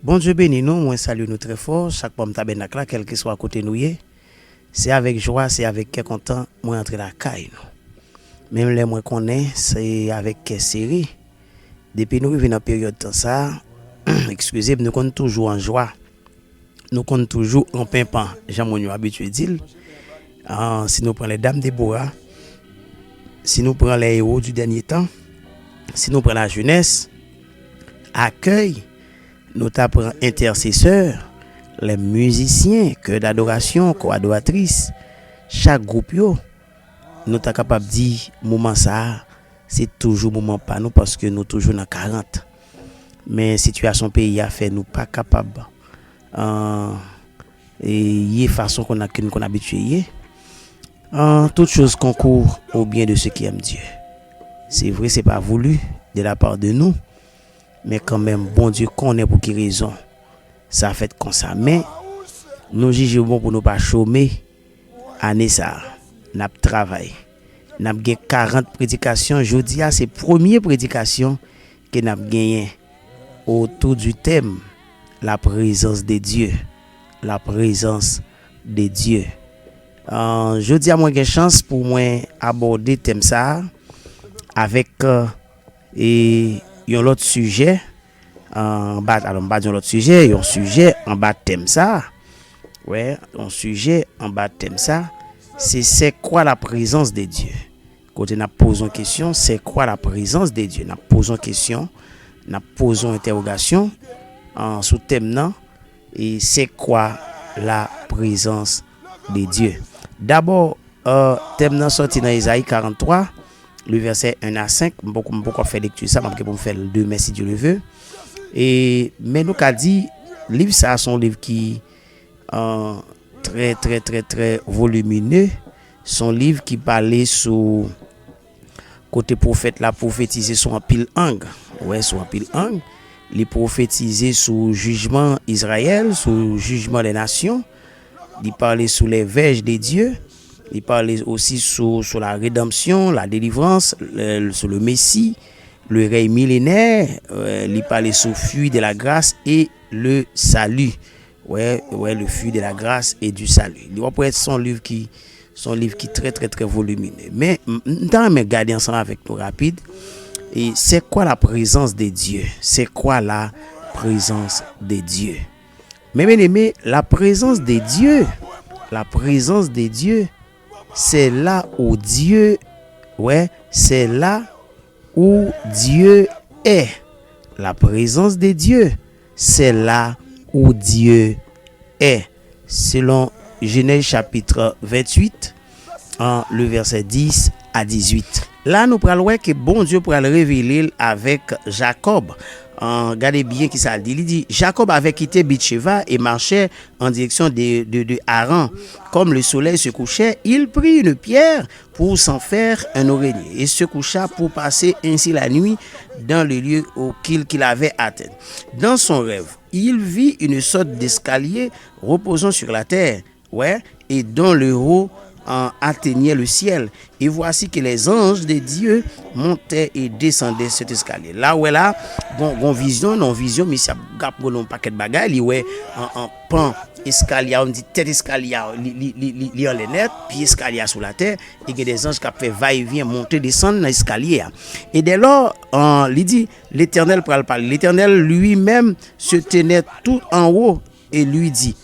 Bon Dieu béni nous, moi salue nous très fort, chaque pomme tabernacle là, quel que soit à côté nous y est. C'est avec joie, c'est avec quel content, moi entrer la caille nous. Même les moins qu'on est, c'est avec quelle série. Depuis nous vivons dans période de ça, excusez, nous comptons toujours en joie. Nous comptons toujours en pimpant, Jean-Monio habitué à dire. Si nous prenons les dames Déborah, si nous prenons les héros du dernier temps, si nous prenons la jeunesse, accueil, nous prenons intercesseurs, les musiciens, chœurs d'adoration, co-adoratrices, chaque groupe, nous sommes capables de dire, moment ça, c'est toujours moment pas nous parce que nous toujours dans 40. Mais situation pays a fait nous pas capables. Et y a façon qu'on a habitué. Toute chose concourt au bien de ceux qui aiment Dieu. C'est vrai, c'est pas voulu de la part de nous, mais quand même, bon Dieu connaît pour quelle raison ça fait comme ça. Mais nous jugeons bon pour ne pas chômer. Année ça, n'a travail, n'a gagné 40 prédications. Jeudi c'est première prédication que n'a gagné autour du thème la présence de Dieu, la présence de Dieu. Jeudi moi j'ai chance pour moi aborder thème ça avec et un autre sujet en bas, alors on va dire l'autre sujet, un sujet en bas de thème ça. Ouais, un sujet en bas de thème ça, c'est quoi la présence de Dieu. Quand on pose une question, c'est quoi la présence de Dieu. On pose une question, on pose une interrogation sous thème là, et c'est quoi la présence de Dieu. D'abord, thème là sorti dans Isaïe 43, le verset 1 à 5. Beaucoup faire lecture ça, pour me faire le 2 merci Dieu le veut. Et mais nous qu'a dit livre ça son livre qui très volumineux, son livre qui parlait sur côté prophète la prophétiser sur un pile angle. Ouais, sur un pile angle, les prophétiser sur jugement Israël, sur jugement des nations, il parlait sur les verges des dieux, il parlait aussi sur la rédemption, la délivrance, sur le Messie, le règne millénaire, il parlait sur fuite de la grâce et le salut. Ouais, le fuite de la grâce et du salut. Il va être son livre qui très volumineux. Mais dans mes garder ensemble avec nous rapide. Et c'est quoi la présence de Dieu? C'est quoi la présence de Dieu? Mais bien aimé, la présence de Dieu, c'est là où Dieu, c'est là où Dieu est. La présence de Dieu, c'est là où Dieu est. Selon Genèse chapitre 28, le verset 10 à 18. Là, nous prenons que bon Dieu pourra le révéler avec Jacob. Regardez bien qui ça dit. Il dit Jacob avait quitté Beersheba et marchait en direction de Haran. Comme le soleil se couchait, il prit une pierre pour s'en faire un oreiller et se coucha pour passer ainsi la nuit dans le lieu qu'il avait atteint. Dans son rêve, il vit une sorte d'escalier reposant sur la terre, et dont le haut atteignait le ciel. Et voici que les anges de Dieu montaient et descendaient cet escalier. Là où là, bon vision, mais ça gap un paquet de bagages, en pan escalier, on dit tête escalier, li en les net, puis escalier sous la terre, et que des anges qui fait va-et-vient monter descendre dans l'escalier. Et dès lors, il dit l'Éternel pour parler. L'Éternel lui-même se tenait tout en haut et lui dit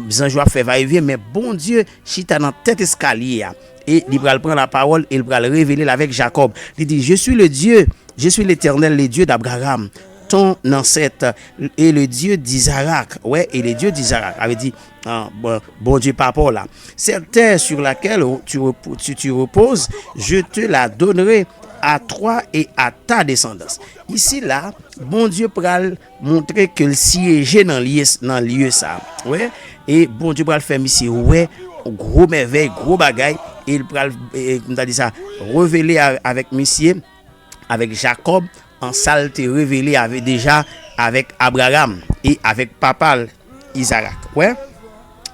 Zanjou a fait va-et-vient, mais bon Dieu chita dans tête escalier et il va prendre la parole et il va le révéler avec Jacob. Il dit je suis le Dieu, je suis l'Éternel, le Dieu d'Abraham ton ancêtre et le Dieu d'Isaac. Et le Dieu d'Isaac avait dit bon Dieu papa là, cette terre sur laquelle tu reposes, je te la donnerai à toi et à ta descendance. Ici là, bon Dieu pral montrer que le siège dans lieu ça. Et bon Dieu pral faire ici gros merveille, gros bagaille, et il pral dit ça révéler avec monsieur avec Jacob en saleté révélé avec Abraham et avec papa Isaac.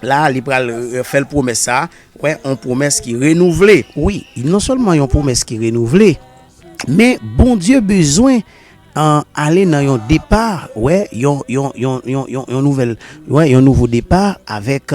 Là il pral faire promesse ça, une promesse qui renouvelée. Oui, non seulement une promesse qui renouvelée, mais bon Dieu besoin aller dans un départ, ouais, un nouvel, ouais, un nouveau départ avec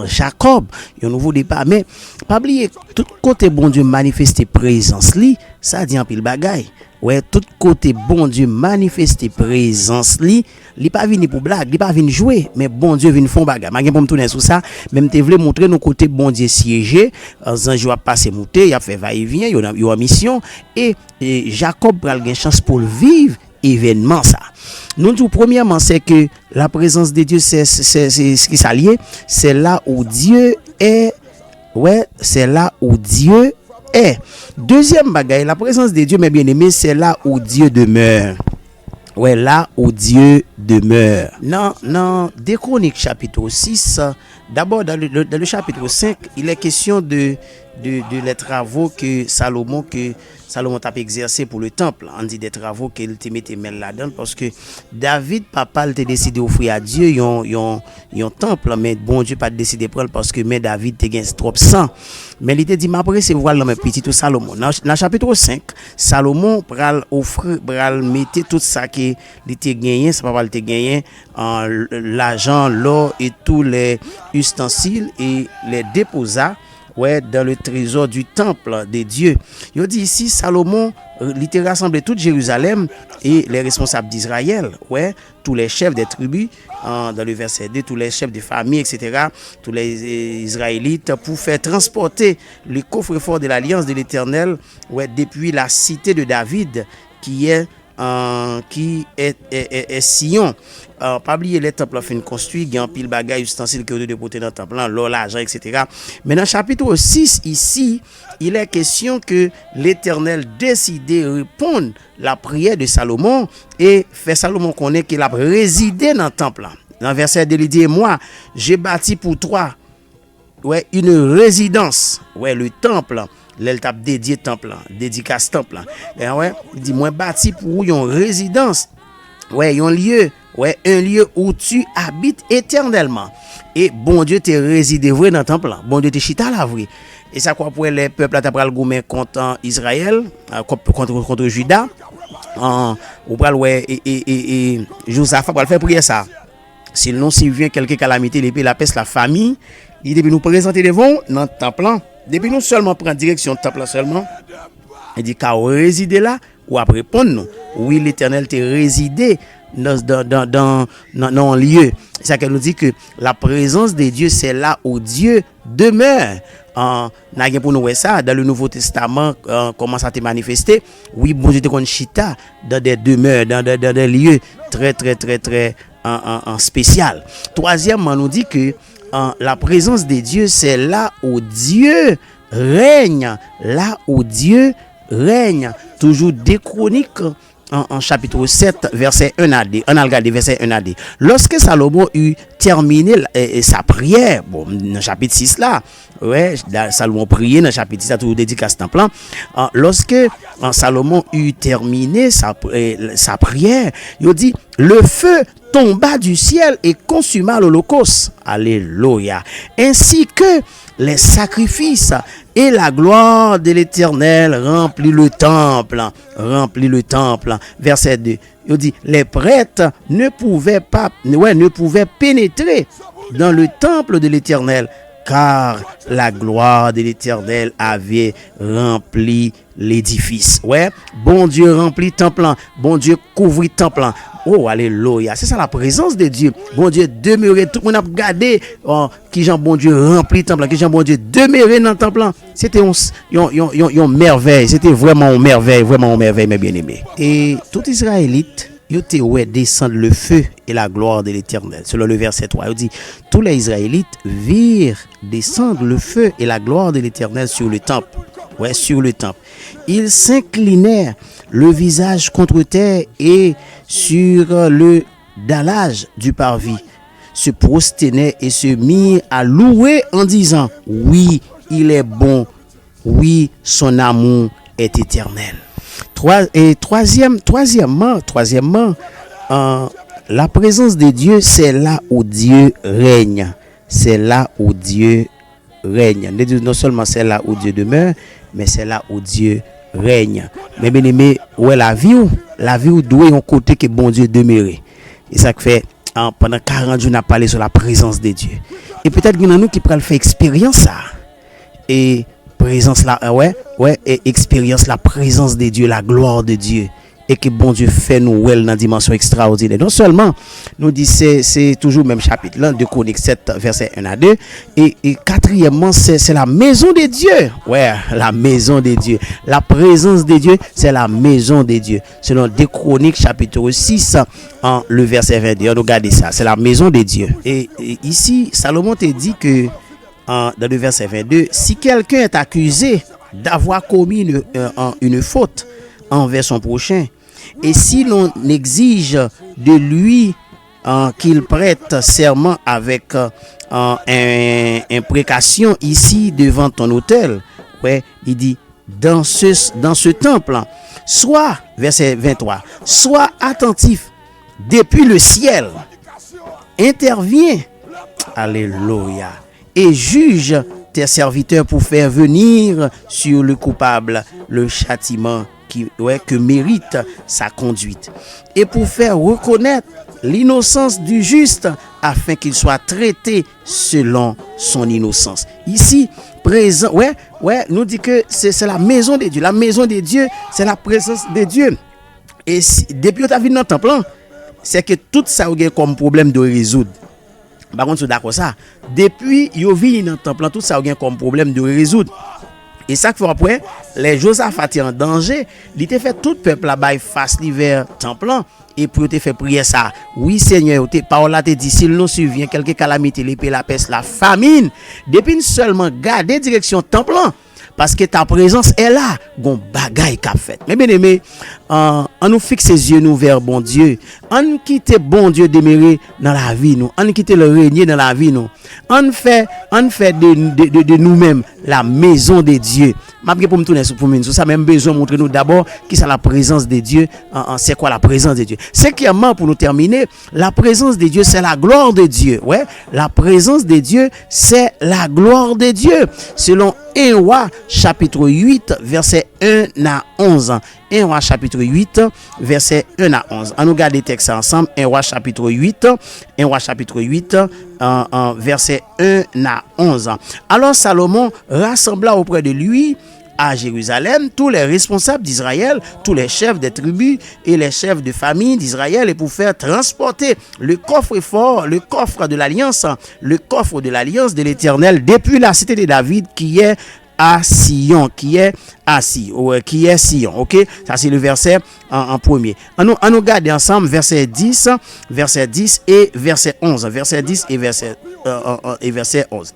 Jacob, un nouveau départ. Mais pas oublier tout côté bon Dieu manifester présence li, ça dit en pile bagaille. Ouais, tout côté bon Dieu manifester présence li pas venu pour blague, li pas venu jouer, mais bon Dieu vient font bagarre. M'a pour me tourner sur ça, même te voulais montrer nos côté bon Dieu siégé, ange a passé monter, il a fait va et vient, il a mission et Jacob pral gen chance pour vivre événement ça. Nous tout premièrement c'est que la présence de Dieu c'est ce qui s'allie, c'est là où Dieu est. Ouais, c'est là où Dieu est. Deuxième bagaille, la présence de Dieu, mes bien-aimés, c'est là où Dieu demeure. Ouais, là où Dieu demeure. Non, des Chroniques chapitre 6, d'abord dans le chapitre 5, il est question de les travaux que Salomon a exercé pour le temple. On dit des travaux qu'il te mettait là-dedans parce que David, papa, il a décidé d'offrir à Dieu un temple, mais bon Dieu pas décidé de prendre parce que mais David te gagne trop sang. Mais il te dit après c'est voir le petit tout Salomon. Dans chapitre 5, Salomon pral offrir pral mettre tout ça que il te gagné, ça pas il te gagné l'argent, l'or et tous les ustensiles et les déposa dans le trésor du temple de Dieu. Il dit ici Salomon il a rassemblé toute Jérusalem et les responsables d'Israël, tous les chefs des tribus, dans le verset 2, tous les chefs de famille, etc., tous les Israélites, pour faire transporter le coffre-fort de l'alliance de l'Éternel, depuis la cité de David, qui est Sion. Pas oublier les temples fin construit, il y a un pile bagage ustensiles que de porter dans le temple, l'or, l'argent, etc. Mais dans le chapitre 6 ici, il est question que l'Éternel décide de répondre la prière de Salomon et fait Salomon connaître qu'il a résidé dans le temple. Dans le verset 2, il dit moi, j'ai bâti pour toi une résidence, le temple. L'étape dédié temple, dédicace temple. Il dit moi bâti pour une résidence. Un lieu, un lieu où tu habites éternellement. Et bon Dieu te réside vrai dans le temple. Bon Dieu te chita la vrai. Et ça quoi pour les peuples à t'apprendre gourmet contre Israël, contre Juda. Ou pral et Josaphat va faire prier ça. Sinon s'il vient quelque calamité, l'épée, la peste, la famille, il devait nous présenter devant dans le temple. Depuis nous seulement prendre direction du temple seulement, il dit qu'à résider là ou après répondre nous. Oui, l'Éternel te résidé dans un lieu. C'est ça qu'elle nous dit que la présence de Dieu c'est là où Dieu demeure. N'a pour nous ça dans le Nouveau Testament comment ça te manifesté. Oui, bon Dieu te kon chita dans des demeures, dans des lieux très spécial. Troisièmement, on nous dit que la présence de Dieu, c'est là où Dieu règne. Là où Dieu règne. Toujours des Chroniques en chapitre 7, verset 1 à 2. On a regardé verset 1 à 2. Lorsque Salomon eut terminé sa prière, bon, dans le chapitre 6 là, Salomon priait dans le chapitre 6, à tout dédicace temple. Lorsque Salomon eut terminé sa prière, il dit le feu tomba du ciel et consuma l'holocauste. Alléluia. Ainsi que les sacrifices et la gloire de l'Éternel remplit le temple. Verset 2. Il dit les prêtres ne pouvaient pénétrer dans le temple de l'Éternel car la gloire de l'Éternel avait rempli l'édifice. Bon Dieu remplit temple, bon Dieu couvrit temple. Oh, alléluia. C'est ça la présence de Dieu. Bon Dieu demeurer. Tout le monde a regardé qui Jean bon Dieu remplit temple, qui Jean bon Dieu demeurer dans le temple. C'était une merveille. C'était vraiment une merveille, mes bien-aimés. Et tout Israélite, il était descendre le feu et la gloire de l'Éternel. Selon le verset 3, il dit tous les Israélites virent descendre le feu et la gloire de l'Éternel sur le temple. Sur le temple. Ils s'inclinèrent le visage contre terre et sur le dallage du parvis se prosternaient et se mirent à louer en disant oui, il est bon, oui, son amour est éternel. Troisièmement, la présence de Dieu, c'est là où Dieu règne. C'est là où Dieu règne. Non seulement c'est là où Dieu demeure, mais c'est là où Dieu règne. Mais bien aimé, où est la vie? la vie ou doit un côté que bon Dieu demeurer. Et ça fait pendant 40 jours on a parlé sur la présence de Dieu. Et peut-être qu'il y en a nous qui pourraient faire expérience ça. Et présence là et expérience la présence de Dieu, la gloire de Dieu. Et que bon Dieu fait nous dans une dimension extraordinaire. Non seulement, nous dit c'est toujours le même chapitre, là, de Chroniques 7, verset 1 à 2. Et quatrièmement, c'est la maison de Dieu. Ouais, la maison de Dieu. La présence de Dieu, c'est la maison de Dieu. Selon 2 Chroniques, chapitre 6, le verset 22. Regardez ça, c'est la maison de Dieu. Et ici, Salomon te dit que, dans le verset 22, si quelqu'un est accusé d'avoir commis une faute envers son prochain, et si l'on exige de lui qu'il prête serment avec imprécation ici devant ton autel, ouais, il dit dans ce temple, sois, verset 23, sois attentif depuis le ciel, interviens, alléluia, et juge tes serviteurs pour faire venir sur le coupable le châtiment que mérite sa conduite, et pour faire reconnaître l'innocence du juste afin qu'il soit traité selon son innocence. Ici, présent, nous dit que c'est la maison de Dieu. La maison de Dieu, c'est la présence de Dieu. Et depuis que tu as vu dans le temple, c'est que tout ça a comme problème de résoudre. Par contre, c'est d'accord ça. Depuis que tu as vu dans le temple, tout ça a comme problème de résoudre. Et ça que après, les Josaphat étaient en danger, il te fait tout peuple là-bas face l'hiver temple et pour te faire prier ça. Oui Seigneur, tes paroles là te dit s'il nous survient quelque calamité, l'épée, la peste, la famine, depuis seulement garder direction temple parce que ta présence est là, gon bagaille qu'a fait. Mais bien aimé, on nous fixe les yeux nous vers bon Dieu. On quitte bon Dieu demeurer dans la vie nous. On quitte le régner dans la vie nous. On fait de nous-mêmes la maison de Dieu. Malgré pour me tourner sur ça même besoin montrer nous d'abord qui c'est la présence de Dieu. C'est quoi la présence de Dieu? Cinquièmement, pour nous terminer, la présence de Dieu c'est la gloire de Dieu. Ouais, la présence de Dieu c'est la gloire de Dieu. Selon 1 Roi chapitre 8 verset 1 à 11. 1 Roi chapitre 8 verset 1 à 11. On nous garde les textes ensemble. 1 Roi chapitre 8 verset 1 à 11. Alors Salomon rassembla auprès de lui à Jérusalem tous les responsables d'Israël, tous les chefs des tribus et les chefs de famille d'Israël, et pour faire transporter le coffre-fort, le coffre de l'alliance de l'Éternel depuis la cité de David qui est à Sion, qui est Sion, ok? Ça c'est le verset en premier. On nous garde ensemble verset 10 et verset 11. Verset 10 et verset 11.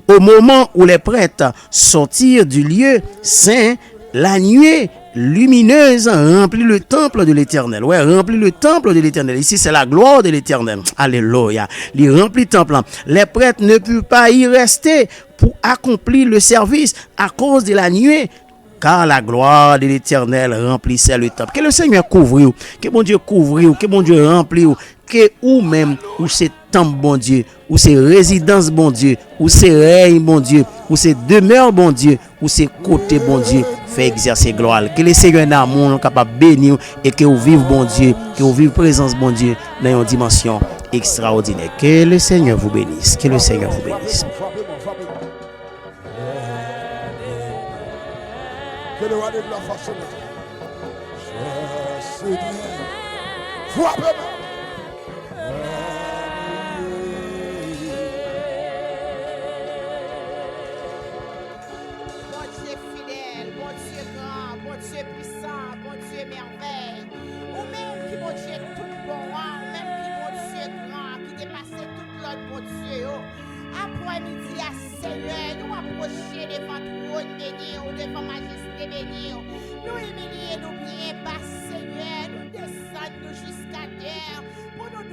Au moment où les prêtres sortirent du lieu saint, la nuée lumineuse remplit le temple de l'Éternel. Ouais, remplit le temple de l'Éternel. Ici, c'est la gloire de l'Éternel. Alléluia. Il remplit le temple. Les prêtres ne purent pas y rester pour accomplir le service à cause de la nuée, car la gloire de l'Éternel remplissait le temple. Que le Seigneur couvre, que bon Dieu couvre, que bon Dieu remplit, que ou même, ou c'est temple bon Dieu, ou c'est résidence bon Dieu, ou c'est règne bon Dieu, ou c'est demeure bon Dieu, ou c'est côté bon Dieu, fait exercer gloire. Que le Seigneur d'amour capable de bénir et que vous vivez bon Dieu, que vous vivez présence bon Dieu dans une dimension extraordinaire. Que le Seigneur vous bénisse. Que le Seigneur vous bénisse. Que le roi de la façon. Après-midi, Seigneur, nous approcher devant trône béni ou devant majesté béni. Nous humilier, nous bien bas, Seigneur, nous descendre jusqu'à terre pour nous